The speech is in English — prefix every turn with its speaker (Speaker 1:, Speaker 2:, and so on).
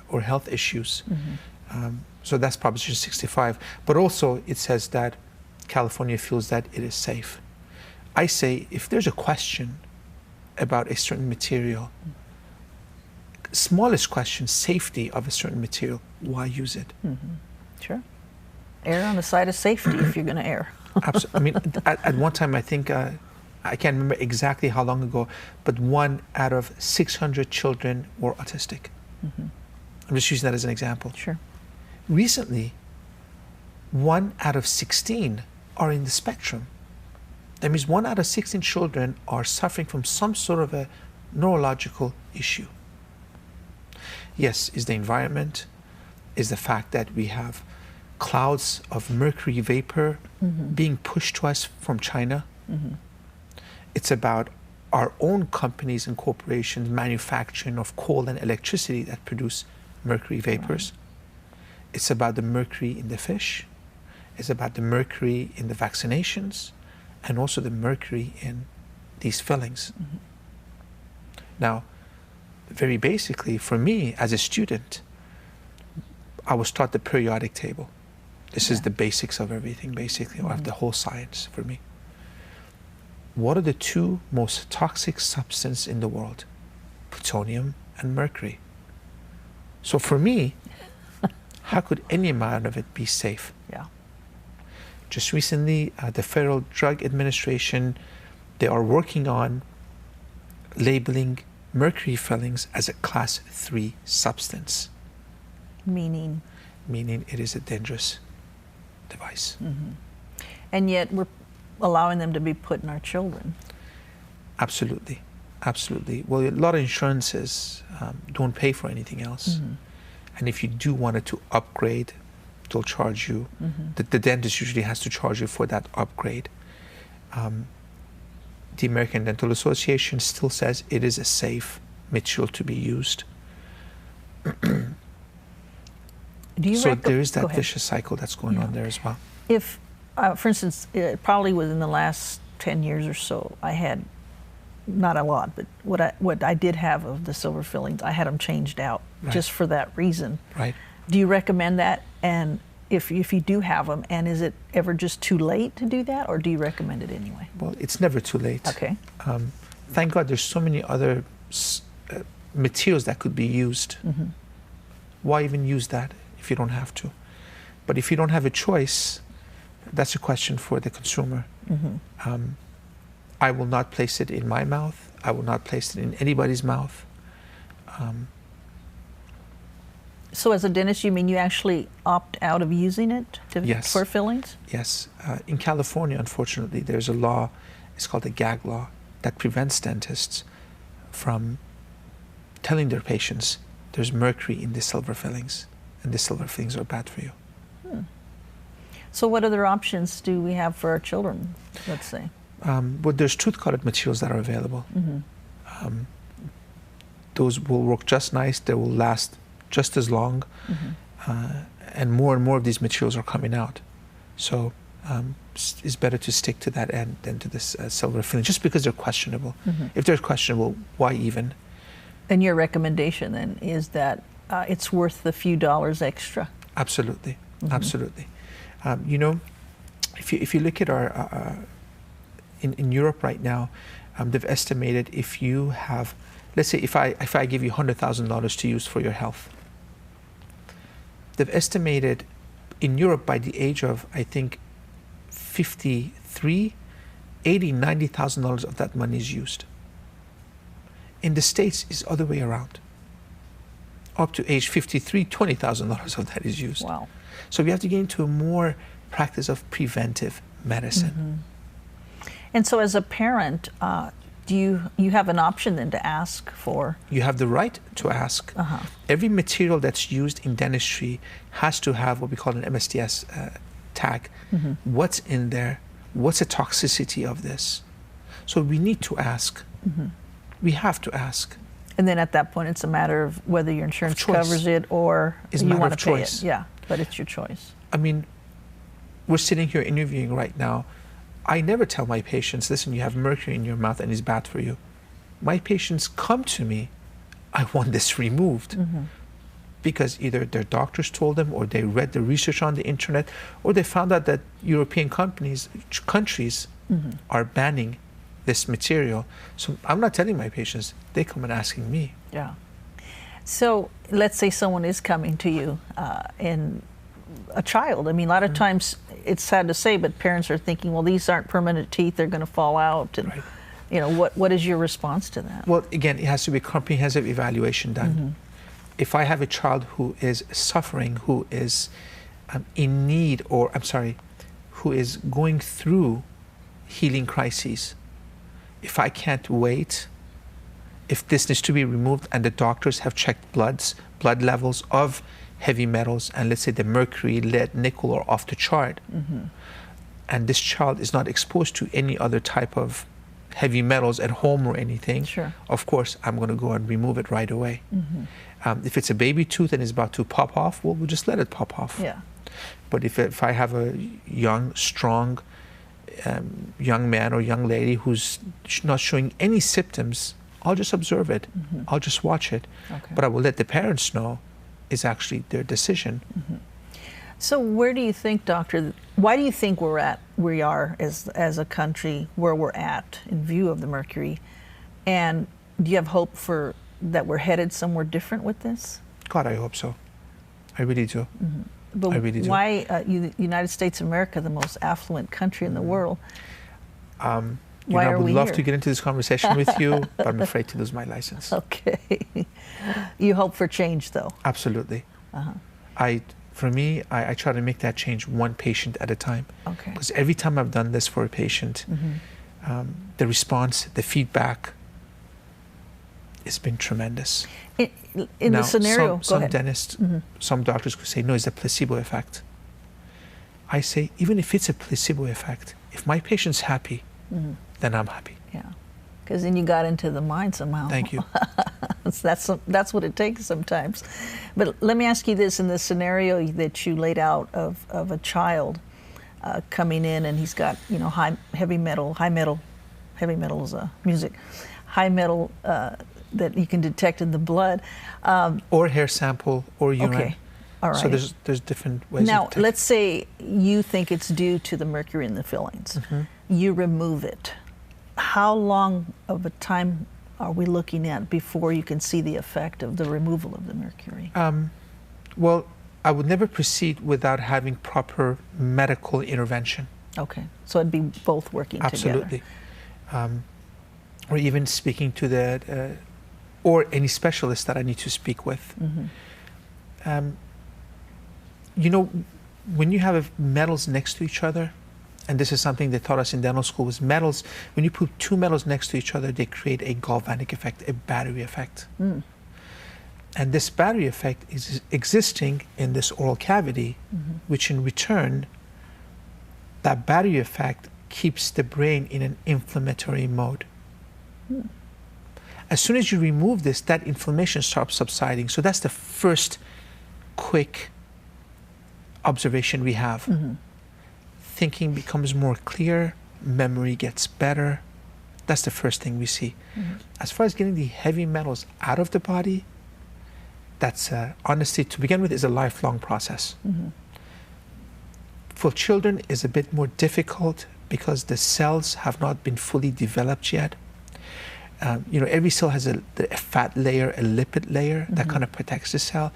Speaker 1: or health issues. So that's Proposition 65. But also it says that California feels that it is safe. I say if there's a question about a certain material, smallest question, safety of a certain material, why use it?
Speaker 2: Sure. Err on the side of safety if you're going to err.
Speaker 1: Absolutely. I mean, at one time, I think, I can't remember exactly how long ago, but 1 out of 600 children were autistic. I'm just using that as an example.
Speaker 2: Sure.
Speaker 1: Recently, 1 out of 16 are in the spectrum. That means 1 out of 16 children are suffering from some sort of a neurological issue. Yes, is the environment, is the fact that we have clouds of mercury vapor being pushed to us from China. It's about our own companies and corporations manufacturing of coal and electricity that produce mercury vapors. It's about the mercury in the fish. It's about the mercury in the vaccinations, and also the mercury in these fillings. Now, very basically, for me as a student, I was taught the periodic table. This is the basics of everything, basically, or of the whole science for me. What are the 2 most toxic substances in the world? Plutonium and mercury. So for me, how could any amount of it be safe?
Speaker 2: Yeah.
Speaker 1: Just recently, the Federal Drug Administration, they are working on labeling mercury fillings as a class 3 substance.
Speaker 2: Meaning?
Speaker 1: Meaning it is a dangerous device.
Speaker 2: And yet we're allowing them to be put in our children.
Speaker 1: Absolutely. Absolutely. Well, a lot of insurances don't pay for anything else. And if you do want it to upgrade, they'll charge you. The dentist usually has to charge you for that upgrade. The American Dental Association still says it is a safe material to be used. So there is that vicious cycle that's going on there as well.
Speaker 2: If, for instance, probably within the last 10 years or so, I had, not a lot, but what I did have of the silver fillings, I had them changed out just for that reason.
Speaker 1: Right.
Speaker 2: Do you recommend that? And if you do have them, and is it ever just too late to do that, or do you recommend it anyway?
Speaker 1: Well, it's never too late.
Speaker 2: Okay.
Speaker 1: Thank God there's so many other materials that could be used. Why even use that if you don't have to? But if you don't have a choice, that's a question for the consumer. I will not place it in my mouth. I will not place it in anybody's mouth.
Speaker 2: So as a dentist, you mean you actually opt out of using it for fillings?
Speaker 1: Yes. In California, unfortunately, there's a law, it's called the gag law, that prevents dentists from telling their patients there's mercury in the silver fillings, and the silver fillings are bad for you.
Speaker 2: So what other options do we have for our children, let's say?
Speaker 1: Well, there's tooth-colored materials that are available. Those will work just nice. They will last just as long. And more of these materials are coming out. So it's better to stick to that end than to this silver filling, just because they're questionable. If they're questionable, why even?
Speaker 2: And your recommendation then is that it's worth the few dollars extra?
Speaker 1: Absolutely. Absolutely. You know, if you look at our in Europe right now, they've estimated if you have, let's say if I give you $100,000 to use for your health, they've estimated in Europe by the age of, I think, 53, $90,000 of that money is used. In the States, it's the other way around. Up to age 53, $20,000 of that is used.
Speaker 2: Wow.
Speaker 1: So we have to get into a more practice of preventive medicine.
Speaker 2: And so as a parent, do you have an option then to ask for?
Speaker 1: You have the right to ask. Every material that's used in dentistry has to have what we call an MSDS tag. What's in there? What's the toxicity of this? So we need to ask. We have to ask.
Speaker 2: And then at that point, it's a matter of whether your insurance covers it or you want to pay it. Yeah, but it's your choice.
Speaker 1: I mean, we're sitting here interviewing right now. I never tell my patients, listen, you have mercury in your mouth and it's bad for you. My patients come to me, I want this removed. because either their doctors told them, or they read the research on the internet, or they found out that European countries are banning this material. So I'm not telling my patients, they come and asking me.
Speaker 2: Yeah. So let's say someone is coming to you and a child. I mean, a lot of times it's sad to say, but parents are thinking, well, these aren't permanent teeth, they're going to fall out. And
Speaker 1: Right.
Speaker 2: you know, what is your response to that?
Speaker 1: Well, again, it has to be a comprehensive evaluation done. If I have a child who is suffering, who is in need, or who is going through healing crises, if I can't wait, if this needs to be removed and the doctors have checked blood levels of heavy metals, and let's say the mercury, lead, nickel are off the chart, and this child is not exposed to any other type of heavy metals at home or anything,
Speaker 2: Sure.
Speaker 1: of course I'm going to go and remove it right away. If it's a baby tooth and is about to pop off, well, we'll just let it pop off.
Speaker 2: Yeah.
Speaker 1: But if I have a young, strong young man or young lady who's not showing any symptoms, I'll just observe it. I'll just watch it.
Speaker 2: Okay.
Speaker 1: But I will let the parents know it's actually their decision.
Speaker 2: So where do you think, doctor, why do you think we are as a country where we're at in view of the mercury? And do you have hope for that we're headed somewhere different with this?
Speaker 1: God, I hope so. I really do.
Speaker 2: But
Speaker 1: I really do.
Speaker 2: why United States of America, the most affluent country in the world? Why
Speaker 1: I
Speaker 2: are
Speaker 1: would
Speaker 2: we
Speaker 1: love
Speaker 2: here?
Speaker 1: to get into this conversation with you, but I'm afraid to lose my license.
Speaker 2: Okay. You hope for change, though.
Speaker 1: Absolutely. For me, I try to make that change one patient at a time.
Speaker 2: Okay.
Speaker 1: Because every time I've done this for a patient, the response, the feedback, it's been tremendous.
Speaker 2: In
Speaker 1: Now,
Speaker 2: the scenario,
Speaker 1: some
Speaker 2: go ahead.
Speaker 1: dentists, some doctors could say, no, it's a placebo effect. I say, even if it's a placebo effect, if my patient's happy, then I'm happy.
Speaker 2: Yeah. Because then you got into the mind somehow.
Speaker 1: Thank you.
Speaker 2: That's what it takes sometimes. But let me ask you this: in the scenario that you laid out of a child coming in and he's got heavy metal is music, high metal that you can detect in the blood,
Speaker 1: Or hair sample or urine.
Speaker 2: Okay. All right.
Speaker 1: So there's different ways.
Speaker 2: Now,
Speaker 1: of
Speaker 2: let's say you think it's due to the mercury in the fillings. You remove it. How long of a time are we looking at before you can see the effect of the removal of the mercury?
Speaker 1: Well, I would never proceed without having proper medical intervention.
Speaker 2: Okay, so it'd be both working
Speaker 1: Absolutely.
Speaker 2: together.
Speaker 1: Or even speaking to the, or any specialist that I need to speak with. When you have metals next to each other, and this is something they taught us in dental school, was metals, when you put two metals next to each other, they create a galvanic effect, a battery effect. And this battery effect is existing in this oral cavity, which in return, that battery effect keeps the brain in an inflammatory mode. As soon as you remove this, that inflammation starts subsiding. So that's the first quick observation we have. Thinking becomes more clear, memory gets better. That's the first thing we see. As far as getting the heavy metals out of the body, that's honestly, to begin with, is a lifelong process. For children, is a bit more difficult because the cells have not been fully developed yet. Every cell has a fat layer, a lipid layer that kind of protects the cell.